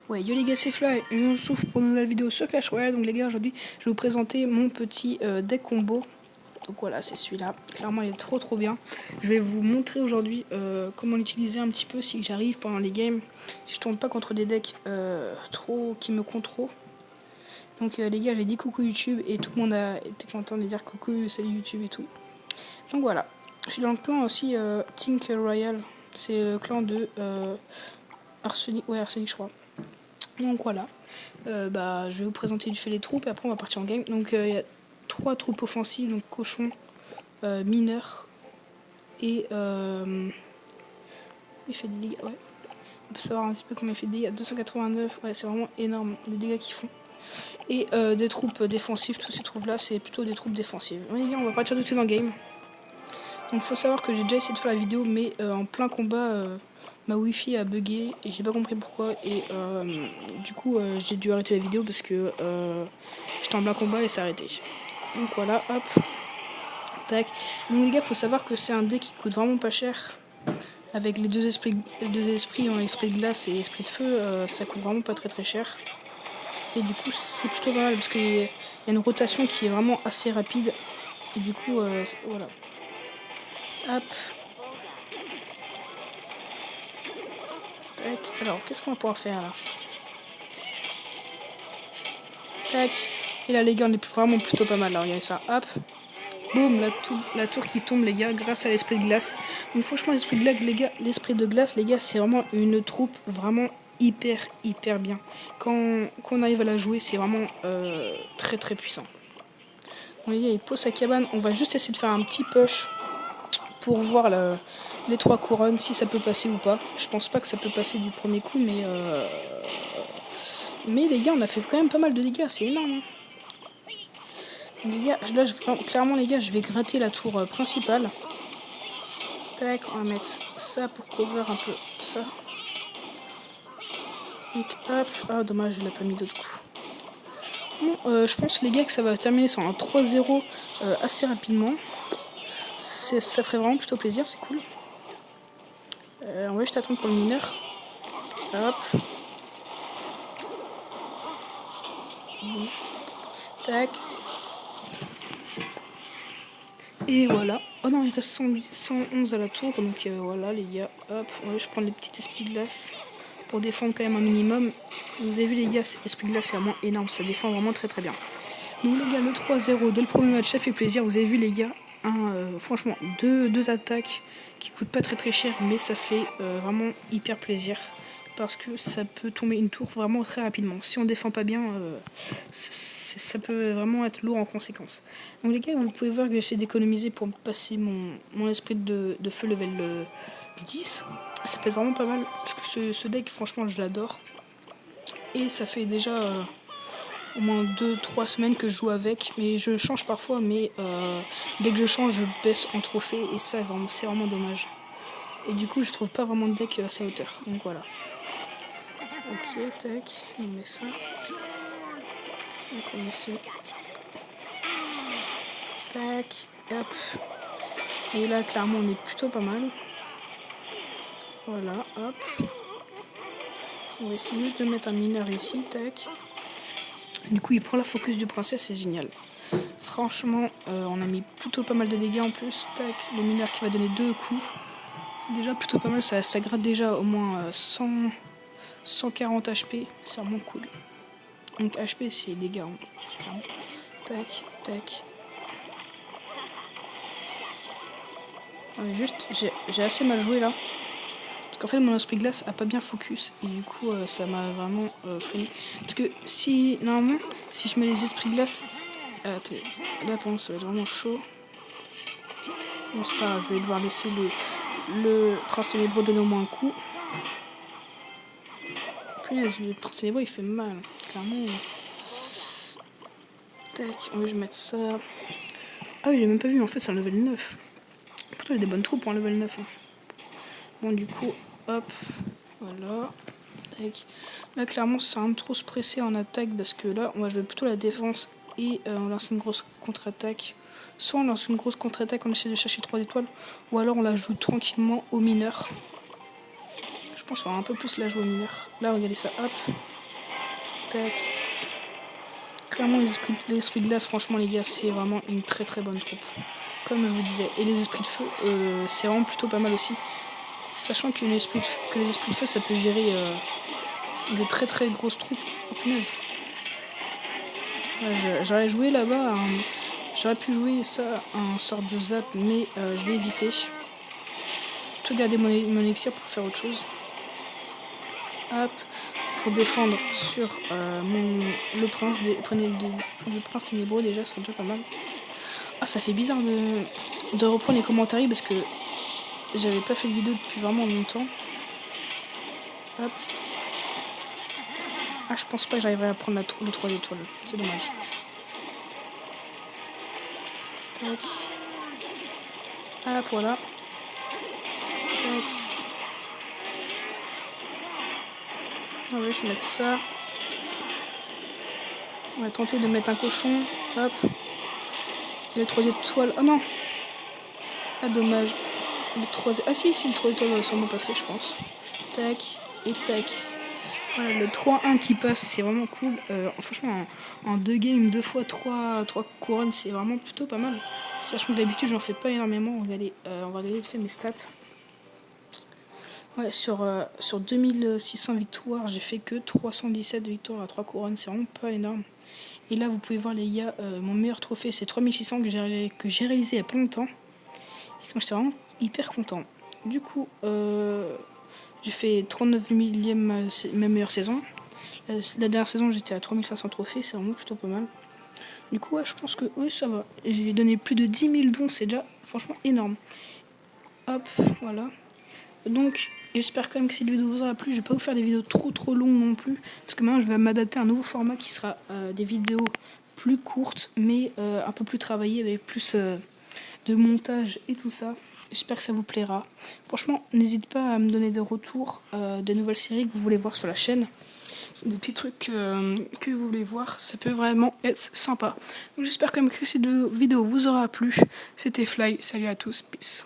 Ouais, yo les gars, c'est Fly, et on se retrouve pour une nouvelle vidéo sur Clash Royale. Donc les gars, aujourd'hui, je vais vous présenter mon petit deck combo. Donc voilà, c'est celui-là. Clairement, il est trop bien. Je vais vous montrer aujourd'hui comment l'utiliser un petit peu si j'arrive pendant les games. Si je tombe pas contre des decks qui me comptent trop. Donc les gars, j'ai dit coucou YouTube et tout le monde a été content de dire coucou, salut YouTube et tout. Donc voilà. Je suis dans le clan aussi Think Royal. C'est le clan de Arsenic, je crois. Donc voilà, je vais vous présenter du fait les troupes et après on va partir en game. Donc il y a 3 troupes offensives, donc cochon, mineur et il fait des dégâts, ouais. On peut savoir un petit peu combien il fait de dégâts, 289, ouais c'est vraiment énorme les dégâts qu'ils font. Et des troupes défensives, toutes ces troupes là c'est plutôt des troupes défensives. Bon, les gars, on va partir tout de suite en game. Donc faut savoir que j'ai déjà essayé de faire la vidéo mais en plein combat ma wifi a bugué et j'ai pas compris pourquoi et du coup j'ai dû arrêter la vidéo parce que j'étais en plein combat et ça a arrêté. Donc voilà, hop, tac. Donc les gars, faut savoir que c'est un deck qui coûte vraiment pas cher. Avec les deux esprits en esprit de glace et esprit de feu, ça coûte vraiment pas très cher. Et du coup c'est plutôt pas mal parce qu'il y a une rotation qui est vraiment assez rapide. Et du coup voilà. Hop. Tac. Alors, qu'est-ce qu'on va pouvoir faire là? Tac. Et là, les gars, on est vraiment plutôt pas mal là. Regardez ça. Hop. Boum, la tour qui tombe, les gars, grâce à l'esprit de glace. Donc, franchement, l'esprit de glace, les gars, c'est vraiment une troupe vraiment hyper bien. Quand on arrive à la jouer, c'est vraiment très puissant. Bon, les gars, il pose sa cabane. On va juste essayer de faire un petit push pour voir les 3 couronnes, si ça peut passer ou pas. Je pense pas que ça peut passer du premier coup, mais les gars, on a fait quand même pas mal de dégâts, c'est énorme. Hein. Les gars, là, clairement, les gars, je vais gratter la tour principale. Tac, on va mettre ça pour cover un peu ça. Donc, hop. Ah, dommage, je l'ai pas mis d'autres coups. Bon, je pense, les gars, que ça va terminer sur un 3-0 assez rapidement. Ça ferait vraiment plutôt plaisir, c'est cool. On va juste attendre pour le mineur. Hop. Bon. Tac. Et voilà. Oh non, il reste 111 à la tour. Donc voilà, les gars. Hop, ouais, je prends les petits esprits de glace pour défendre quand même un minimum. Vous avez vu, les gars, l'esprit de glace, c'est vraiment énorme. Ça défend vraiment très bien. Donc, les gars, le 3-0 dès le premier match, ça fait plaisir. Vous avez vu, les gars, franchement, deux attaques qui coûtent pas très cher, mais ça fait vraiment hyper plaisir. Parce que ça peut tomber une tour vraiment très rapidement. Si on défend pas bien, ça peut vraiment être lourd en conséquence. Donc les gars, vous pouvez voir que j'essaie d'économiser pour passer mon esprit de feu level 10. Ça peut être vraiment pas mal, parce que ce deck, franchement, je l'adore. Et ça fait déjà au moins 2-3 semaines que je joue avec. Mais je change parfois, mais dès que je change, je baisse en trophée. Et ça, c'est vraiment dommage. Et du coup, je trouve pas vraiment de deck à sa hauteur. Donc voilà. Ok, tac, on met ça. Donc on met ça. Tac, hop. Et là, clairement, on est plutôt pas mal. Voilà, hop. On va essayer juste de mettre un mineur ici, tac. Du coup, il prend la focus du princesse, c'est génial. Franchement, on a mis plutôt pas mal de dégâts en plus. Tac, le mineur qui va donner 2 coups. C'est déjà plutôt pas mal, ça gratte déjà au moins 140 HP. C'est vraiment cool. Donc HP, c'est dégâts. Hein. Tac, tac. Juste, j'ai assez mal joué là. Parce qu'en fait, mon esprit glace a pas bien focus. Et du coup, ça m'a vraiment freiné. Parce que normalement, si je mets les esprits glace. Attendez, là pour moi, ça va être vraiment chaud. Bon, c'est pas grave, je vais devoir laisser le prince ténébreux donner au moins un coup. Punaise, le prince ténébreux il fait mal, clairement. Tac, on va mettre ça. Ah oui, j'ai même pas vu, en fait, c'est un level 9. Pourtant, il y a des bonnes troupes pour un level 9. Hein. Bon, du coup, hop, voilà. Tac. Là, clairement, c'est un trop se presser en attaque parce que là, on va jouer plutôt la défense et on lance une grosse contre-attaque. Soit on lance une grosse contre-attaque, on essaie de chercher 3 étoiles, ou alors on la joue tranquillement au mineur. Je pense qu'il faut un peu plus la jouer mineur. Là, regardez ça, hop. Tac. Clairement, les esprits de glace, franchement, les gars, c'est vraiment une très très bonne troupe. Comme je vous disais. Et les esprits de feu, c'est vraiment plutôt pas mal aussi. Sachant que les esprits de feu, ça peut gérer des très très grosses troupes. Oh punaise. Ouais, j'aurais joué là-bas, j'aurais pu jouer ça en sorte de zap, mais je vais éviter. Plutôt garder mon élixir pour faire autre chose. Hop, pour défendre sur le prince, le prince ténébreux déjà, ce serait déjà pas mal. Ah, ça fait bizarre de reprendre les commentaires parce que j'avais pas fait de vidéo depuis vraiment longtemps. Hop. Ah, je pense pas que j'arriverai à prendre le 3 étoiles. C'est dommage. Tac. Hop, voilà. Tac. On va juste mettre ça. On va tenter de mettre un cochon. Hop. Les 3 étoiles. Oh non. Ah, dommage. Les 3... Ah si, le 3 étoiles va sûrement passer, je pense. Tac. Et tac. Voilà, le 3-1 qui passe, c'est vraiment cool. Franchement, en 2 games, 2 fois 3 couronnes, c'est vraiment plutôt pas mal. Sachant que d'habitude, j'en fais pas énormément. On va regarder vite fait mes stats. Ouais, sur 2600 victoires, j'ai fait que 317 victoires à 3 couronnes. C'est vraiment pas énorme. Et là, vous pouvez voir, les gars, mon meilleur trophée, c'est 3600 que j'ai réalisé il y a pas longtemps. Moi, j'étais vraiment hyper content. Du coup, j'ai fait 39 millième ma meilleure saison. La dernière saison, j'étais à 3500 trophées, c'est vraiment plutôt pas mal. Du coup, ouais, je pense que oui, ça va. J'ai donné plus de 10 000 dons, c'est déjà franchement énorme. Hop, voilà. Donc, j'espère quand même que cette vidéo vous aura plu. Je vais pas vous faire des vidéos trop longues non plus. Parce que maintenant, je vais m'adapter à un nouveau format qui sera des vidéos plus courtes, mais un peu plus travaillées, avec plus de montage et tout ça. J'espère que ça vous plaira. Franchement, n'hésitez pas à me donner des retours de nouvelles séries que vous voulez voir sur la chaîne. Des petits trucs que vous voulez voir, ça peut vraiment être sympa. Donc j'espère quand même que cette vidéo vous aura plu. C'était Fly, salut à tous, peace.